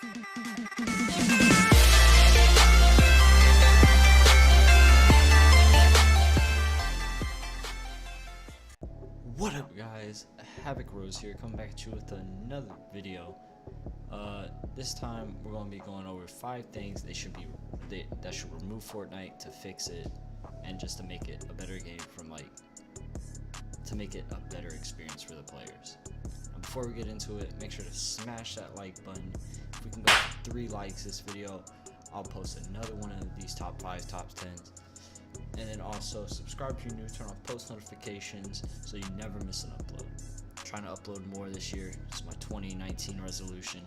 What up guys, Havoc Rose here, coming back at you with another video. This time we're going to be going over 5 things that should remove Fortnite to fix it, and just to make it a better game to make it a better experience for the players. Now, before we get into it, make sure to smash that like button. If we can go to 3 likes this video, I'll post another one of these top 5s, top 10s. And then also subscribe if you're new, turn on post notifications so you never miss an upload. I'm trying to upload more this year. It's my 2019 resolution.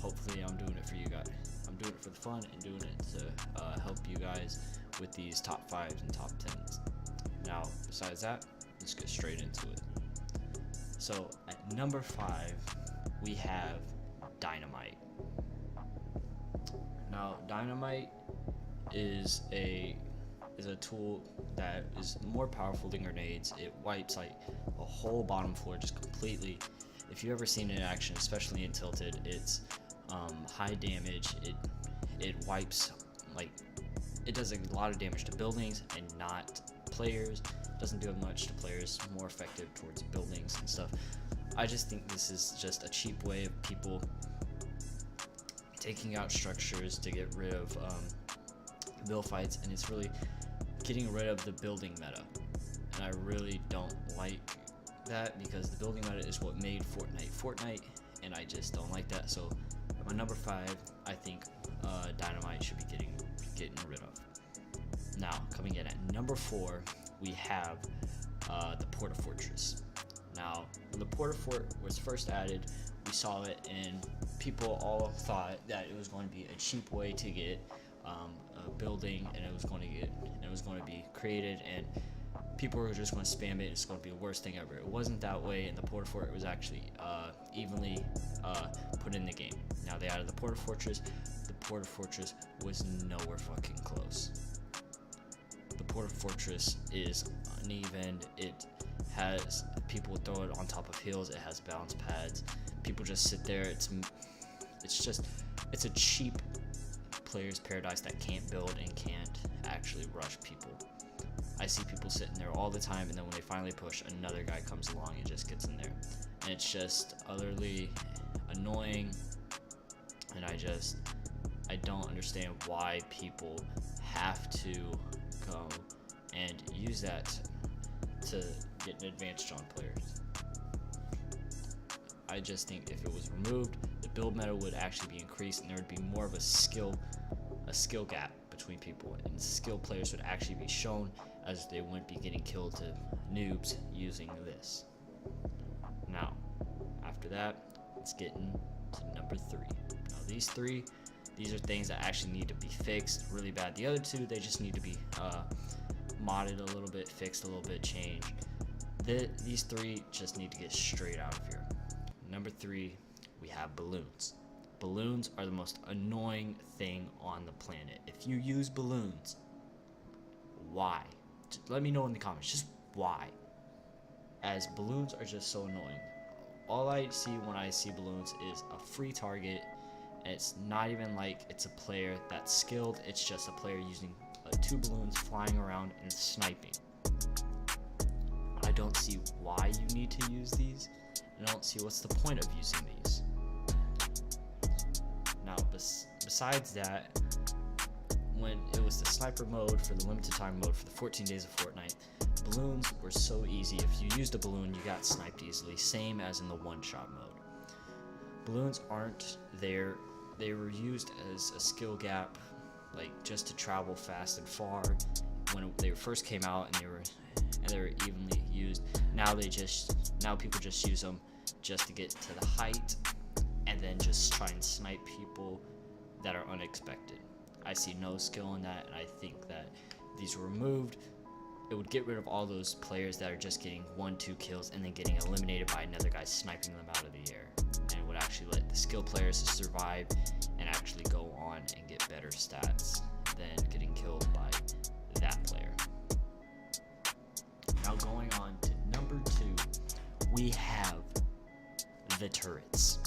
Hopefully I'm doing it for you guys. I'm doing it for the fun and doing it to help you guys with these top 5s and top 10s. Now, besides that, let's get straight into it. So at number 5, we have Dynamite. Now, Dynamite is a tool that is more powerful than grenades. It wipes like a whole bottom floor just completely. If you've ever seen it in action, especially in Tilted, it's high damage. It wipes, like, it does a lot of damage to buildings and not players. It doesn't do much to players, more effective towards buildings and stuff. I just think this is just a cheap way of people taking out structures to get rid of build fights, and it's really getting rid of the building meta, and I really don't like that, because the building meta is what made Fortnite, and I just don't like that. So at my number 5, I think Dynamite should be getting rid of. Now, coming in at number 4, we have the Porta Fortress. Now, when the Porta Fort was first added, we saw it, and people all thought that it was going to be a cheap way to get a building, and it was going to be created, and people were just going to spam it. It's going to be the worst thing ever. It wasn't that way, and the Porta Fort was actually evenly put in the game. Now they added the Porta Fortress. The Porta Fortress was nowhere fucking close. The Porta Fortress is uneven. It has people throw it on top of hills. It has bounce pads. People just sit there. It's a cheap player's paradise that can't build and can't actually rush people. I see people sitting there all the time, and then when they finally push, another guy comes along and just gets in there, and it's just utterly annoying. And I don't understand why people have to go and use that to get an advantage on players. I just think if it was removed, the build meta would actually be increased, and there would be more of a skill gap between people, and skilled players would actually be shown, as they wouldn't be getting killed to noobs using this. Now, after that, let's get into number 3. Now, these are things that actually need to be fixed really bad. The other 2, they just need to be modded a little bit, fixed a little bit, changed. These 3 just need to get straight out of here. Number 3, we have balloons. Balloons are the most annoying thing on the planet. If you use balloons, why? Let me know in the comments, just why? As balloons are just so annoying. All I see when I see balloons is a free target. It's not even like it's a player that's skilled. It's just a player using 2 balloons, flying around and sniping. I don't see why you need to use these. I don't see what's the point of using these. Now, besides that, when it was the sniper mode for the limited time mode for the 14 days of Fortnite, balloons were so easy. If you used a balloon, you got sniped easily, same as in the one-shot mode. Balloons aren't there. They were used as a skill gap, like just to travel fast and far when they first came out, and they were evenly used. Now people just use them just to get to the height, and then just try and snipe people that are unexpected. I see no skill in that, and I think that these were removed, it would get rid of all those players that are just getting 1-2 kills and then getting eliminated by another guy sniping them out of the air. And it would actually let the skilled players survive and actually go on and get better stats than getting killed by that player. Now going on to number 2, we have the turrets.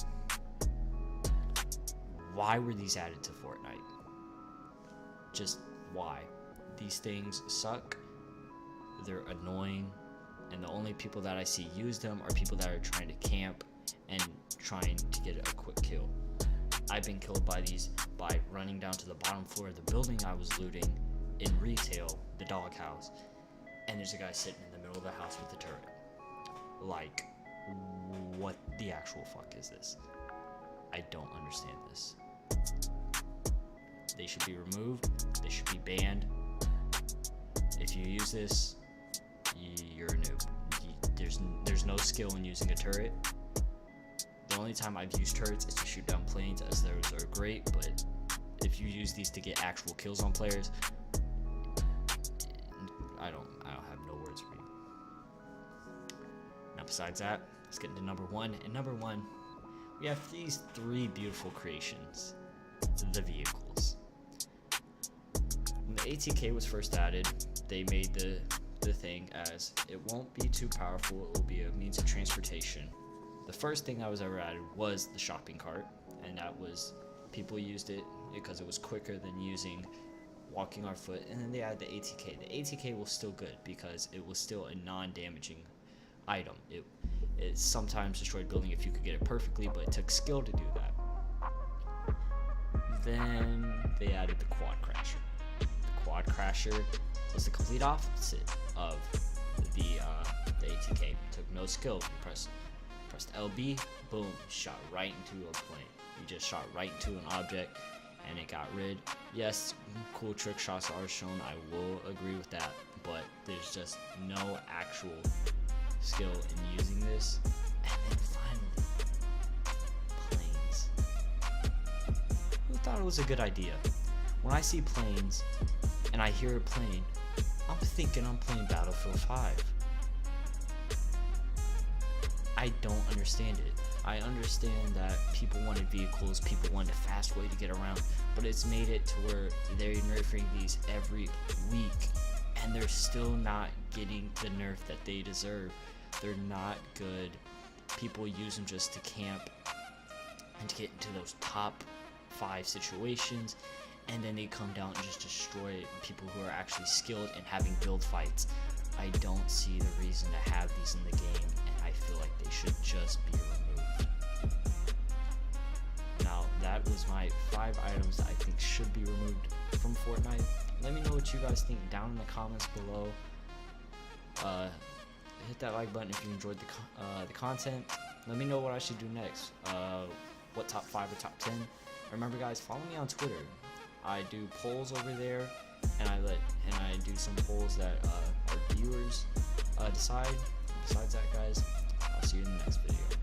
Why were these added to Fortnite? Just why? These things suck, they're annoying, and the only people that I see use them are people that are trying to camp and trying to get a quick kill. I've been killed by these by running down to the bottom floor of the building I was looting in retail, the doghouse, and there's a guy sitting in the middle of the house with a turret. Like, what the actual fuck is this? I don't understand this. They should be removed. They should be banned. If you use this, you're a noob. There's no skill in using a turret. The only time I've used turrets is to shoot down planes, as those are great, but if you use these to get actual kills on players, I don't have no words for you. Now besides that, let's get into number one. And number one, we have these three beautiful creations, the vehicles. When the ATK was first added, they made the thing as it won't be too powerful, it will be a means of transportation. The first thing that was ever added was the shopping cart, and that was, people used it because it was quicker than walking on foot. And then they added the ATK. The ATK was still good because it was still a non-damaging item. It sometimes destroyed building if you could get it perfectly, but it took skill to do that. Then they added the quad crasher. The quad crasher was the complete opposite of the ATK. It took no skill. You pressed LB, boom, shot right into a plane. You just shot right into an object and it got rid. Yes, cool trick shots are shown, I will agree with that, but there's just no actual skill in using this. And then finally, planes. Who thought it was a good idea? When I see planes and I hear a plane, I'm thinking I'm playing Battlefield 5. I don't understand it. I understand that people wanted vehicles, people wanted a fast way to get around, but it's made it to where they're nerfing these every week, and they're still not getting the nerf that they deserve. They're not good. People use them just to camp and to get into those top 5 situations, and then they come down and just destroy people who are actually skilled and having build fights. I don't see the reason to have these in the game, and I feel like they should just be removed. Now, that was my 5 items that I think should be removed from Fortnite. Let me know what you guys think down in the comments below. Hit that like button if you enjoyed the content. Let me know what I should do next. What top 5 or top 10. Remember, guys, follow me on Twitter. I do polls over there, and I do some polls that our viewers decide. Besides that, guys, I'll see you in the next video.